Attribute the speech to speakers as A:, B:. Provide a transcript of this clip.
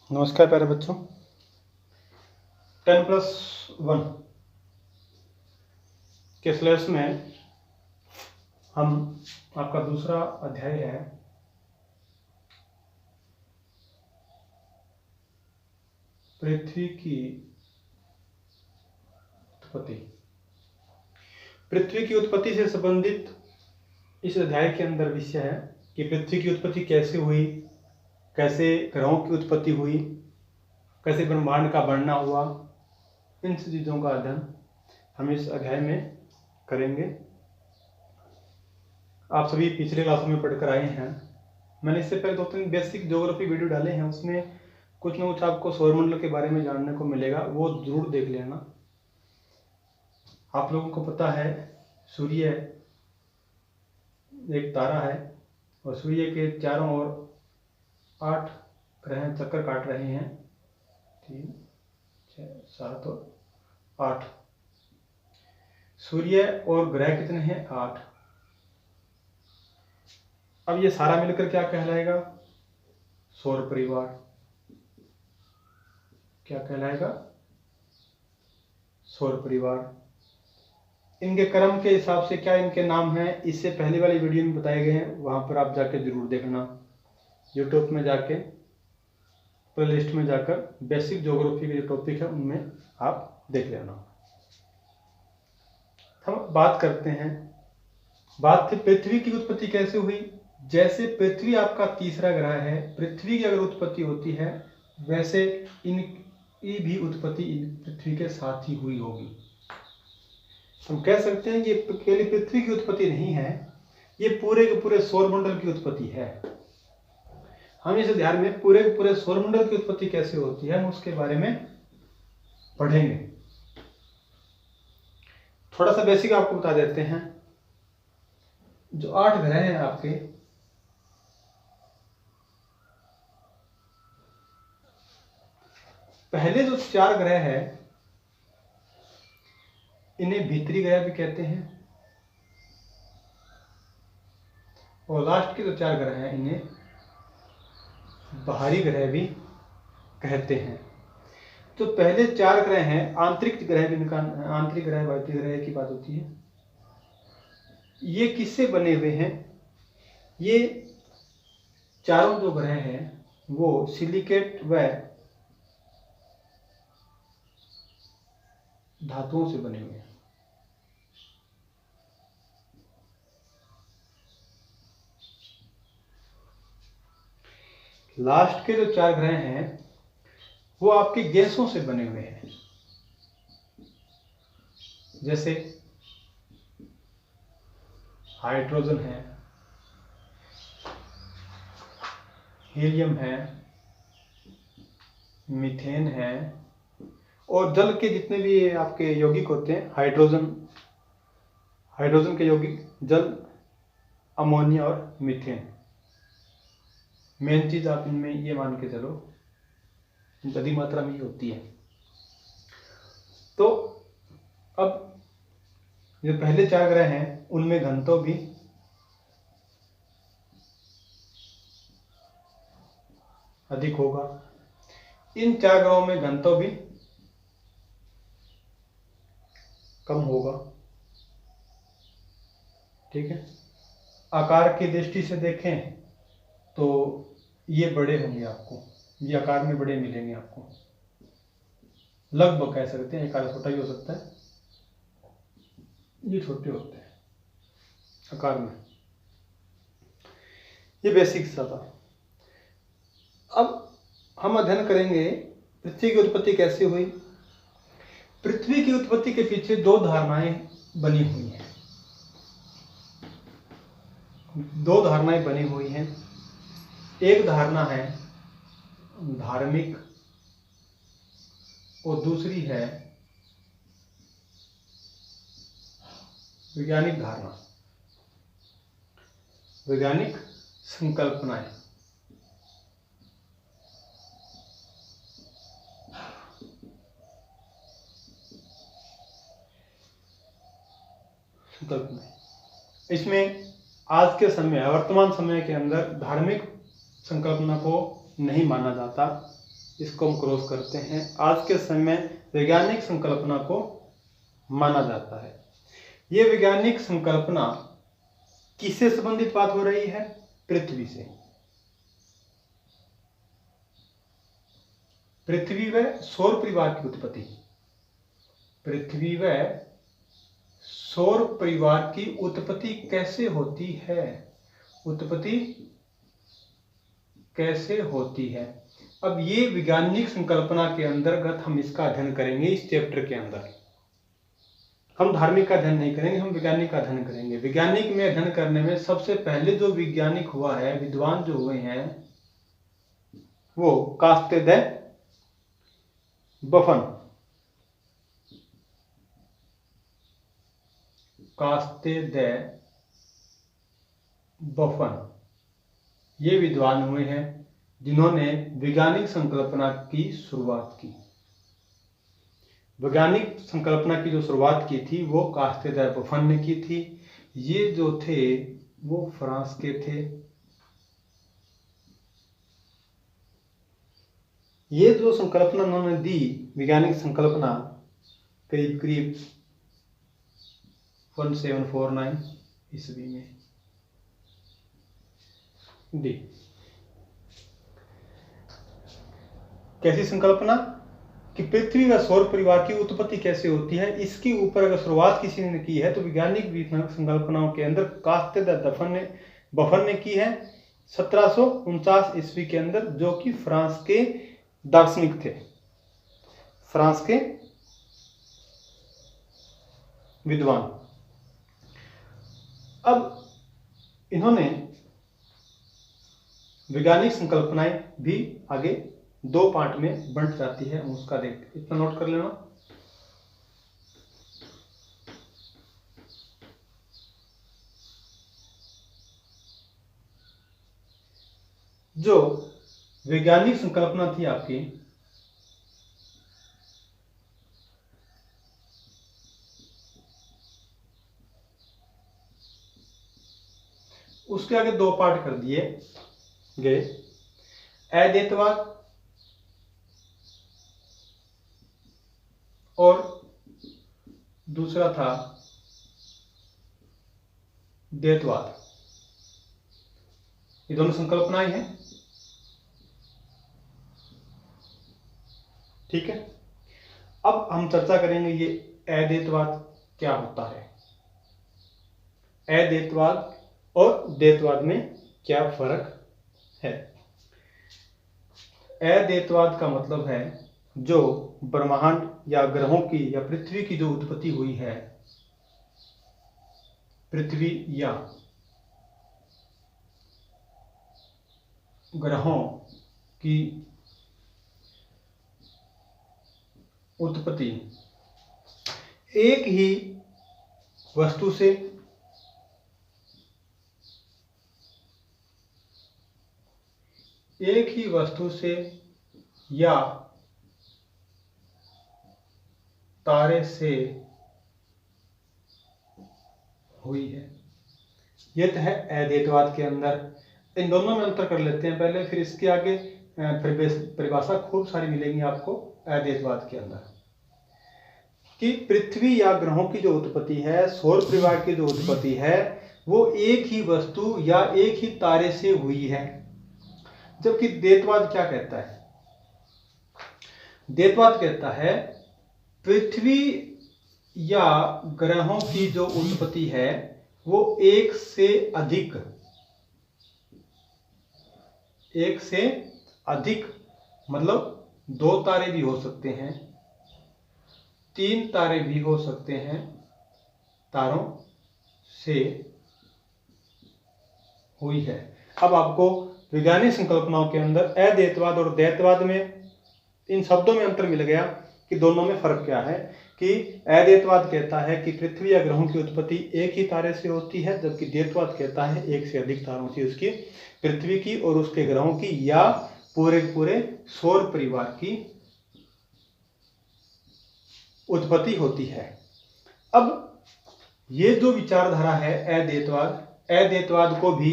A: नमस्कार प्यारे बच्चों। 10+1 के स्लैश में हम आपका दूसरा अध्याय है पृथ्वी की उत्पत्ति। पृथ्वी की उत्पत्ति से संबंधित इस अध्याय के अंदर विषय है कि पृथ्वी की उत्पत्ति कैसे हुई, कैसे ग्रहों की उत्पत्ति हुई, कैसे ब्रह्मांड का बनना हुआ। इन चीज़ों का अध्ययन हम इस अध्याय में करेंगे। आप सभी पिछले क्लासों में पढ़कर आए हैं। मैंने इससे पहले 2-3 बेसिक ज्योग्राफी वीडियो डाले हैं, उसमें कुछ ना कुछ आपको सौरमंडल के बारे में जानने को मिलेगा, वो जरूर देख लेना। आप लोगों को पता है सूर्य एक तारा है और सूर्य के चारों ओर 8 ग्रह चक्कर काट रहे हैं। 3, 6, 7 और 8। सूर्य और ग्रह कितने हैं? 8। अब ये सारा मिलकर क्या कहलाएगा? सौर परिवार। क्या कहलाएगा? सौर परिवार। इनके क्रम के हिसाब से क्या इनके नाम हैं, इससे पहले वाली वीडियो में बताए गए हैं, वहां पर आप जाके जरूर देखना। यूट्यूब में जाके प्लेलिस्ट में जाकर बेसिक ज्योग्राफी के जो टॉपिक है उनमें आप देख लेना। हम बात करते हैं, बात थी पृथ्वी की उत्पत्ति कैसे हुई। जैसे पृथ्वी आपका तीसरा ग्रह है, पृथ्वी की अगर उत्पत्ति होती है वैसे इनकी भी उत्पत्ति पृथ्वी के साथ ही हुई होगी। हम कह सकते हैं कि केवल पृथ्वी की उत्पत्ति नहीं है, ये पूरे के पूरे सौरमंडल की उत्पत्ति है। हम इस अध्याय में पूरे के पूरे सौरमंडल की उत्पत्ति कैसे होती है हम उसके बारे में पढ़ेंगे। थोड़ा सा बेसिक आपको बता देते हैं। जो 8 ग्रह हैं आपके, पहले जो 4 ग्रह है इन्हें भीतरी ग्रह भी कहते हैं और लास्ट के जो 4 ग्रह हैं इन्हें बाहरी ग्रह भी कहते हैं। तो पहले 4 ग्रह हैं, आंतरिक ग्रह भी इनका, आंतरिक ग्रह बाह्य ग्रह की बात होती है। ये किससे बने हुए हैं? ये चारों जो ग्रह हैं वो सिलिकेट व धातुओं से बने हुए हैं। लास्ट के जो 4 ग्रह हैं वो आपके गैसों से बने हुए हैं, जैसे हाइड्रोजन है, हीलियम है, मीथेन है और जल के जितने भी आपके यौगिक होते हैं, हाइड्रोजन के यौगिक जल, अमोनिया और मीथेन। मेन चीज आप इनमें ये मान के चलो अधिक मात्रा में ही होती है। तो अब जो पहले 4 ग्रह हैं उनमें घनत्व भी अधिक होगा, इन 4 ग्रहों में घनत्व भी कम होगा। ठीक है। आकार की दृष्टि से देखें तो ये बड़े होंगे, आपको ये आकार में बड़े मिलेंगे आपको, लगभग कह सकते हैं। आकार छोटा भी हो सकता है, ये छोटे होते हैं आकार में। ये बेसिक सा था। अब हम अध्ययन करेंगे पृथ्वी की उत्पत्ति कैसे हुई। पृथ्वी की उत्पत्ति के पीछे 2 धारणाएं बनी हुई हैं। 2 धारणाएं बनी हुई हैं। एक धारणा है धार्मिक और दूसरी है वैज्ञानिक धारणा, वैज्ञानिक संकल्पनाएं। इसमें आज के समय, वर्तमान समय के अंदर धार्मिक संकल्पना को नहीं माना जाता, इसको हम क्रॉस करते हैं। आज के समय में वैज्ञानिक संकल्पना को माना जाता है। ये वैज्ञानिक संकल्पना किससे संबंधित बात हो रही है? पृथ्वी से। पृथ्वी व सौर परिवार की उत्पत्ति। पृथ्वी व सौर परिवार की उत्पत्ति कैसे होती है? उत्पत्ति कैसे होती है? अब ये वैज्ञानिक संकल्पना के अंतर्गत हम इसका अध्ययन करेंगे। इस चैप्टर के अंदर हम धार्मिक का अध्ययन नहीं करेंगे, हम वैज्ञानिक का अध्ययन करेंगे। वैज्ञानिक में अध्ययन करने में सबसे पहले जो वैज्ञानिक हुआ है, विद्वान जो हुए हैं, वो कास्ते द बफन। कास्ते द बफन ये विद्वान हुए हैं जिन्होंने वैज्ञानिक संकल्पना की शुरुआत की। वैज्ञानिक संकल्पना की जो शुरुआत की थी वो कास्ते द बफन ने की थी। ये जो थे वो फ्रांस के थे। ये जो संकल्पना उन्होंने दी, वैज्ञानिक संकल्पना, करीब करीब 1749 ईस्वी में दी। कैसी संकल्पना कि पृथ्वी व सौर परिवार की उत्पत्ति कैसे होती है, इसके ऊपर अगर शुरुआत किसी ने की है तो वैज्ञानिक संकल्पनाओं के अंदर कास्ते द बफन ने की है 1749 ईस्वी के अंदर, जो कि फ्रांस के दार्शनिक थे, फ्रांस के विद्वान। अब इन्होंने वैज्ञानिक संकल्पनाएं भी आगे दो पार्ट में बंट जाती है, उसका देख इतना नोट कर लेना। जो वैज्ञानिक संकल्पना थी आपकी, उसके आगे दो पार्ट कर दिए गए। अद्वैतवाद और दूसरा था द्वैतवाद। ये दोनों संकल्पनाएं हैं, ठीक है। अब हम चर्चा करेंगे ये अद्वैतवाद क्या होता है, अद्वैतवाद और द्वैतवाद में क्या फर्क है। अद्वैतवाद का मतलब है जो ब्रह्मांड या ग्रहों की या पृथ्वी की जो उत्पत्ति हुई है, पृथ्वी या ग्रहों की उत्पत्ति एक ही वस्तु से या तारे से हुई है। यह तो है अद्वैतवाद के अंदर। इन दोनों में अंतर कर लेते हैं पहले, फिर इसके आगे परिभाषा खूब सारी मिलेंगी आपको अद्वैतवाद के अंदर, कि पृथ्वी या ग्रहों की जो उत्पत्ति है, सौर परिवार की जो उत्पत्ति है, वो एक ही वस्तु या एक ही तारे से हुई है। जबकि द्वैतवाद क्या कहता है? द्वैतवाद कहता है पृथ्वी या ग्रहों की जो उत्पत्ति है वो एक से अधिक मतलब 2 तारे भी हो सकते हैं, 3 तारे भी हो सकते हैं, तारों से हुई है। अब आपको वैज्ञानिक संकल्पनाओं के अंदर अद्वैतवाद और द्वैतवाद में इन शब्दों में अंतर मिल गया कि दोनों में फर्क क्या है। कि अद्वैतवाद कहता है कि पृथ्वी या ग्रहों की उत्पत्ति एक ही तारे से होती है, जबकि द्वैतवाद कहता है एक से अधिक तारों से उसकी, पृथ्वी की और उसके ग्रहों की या पूरे सौर परिवार की उत्पत्ति होती है। अब ये जो विचारधारा है अद्वैतवाद को भी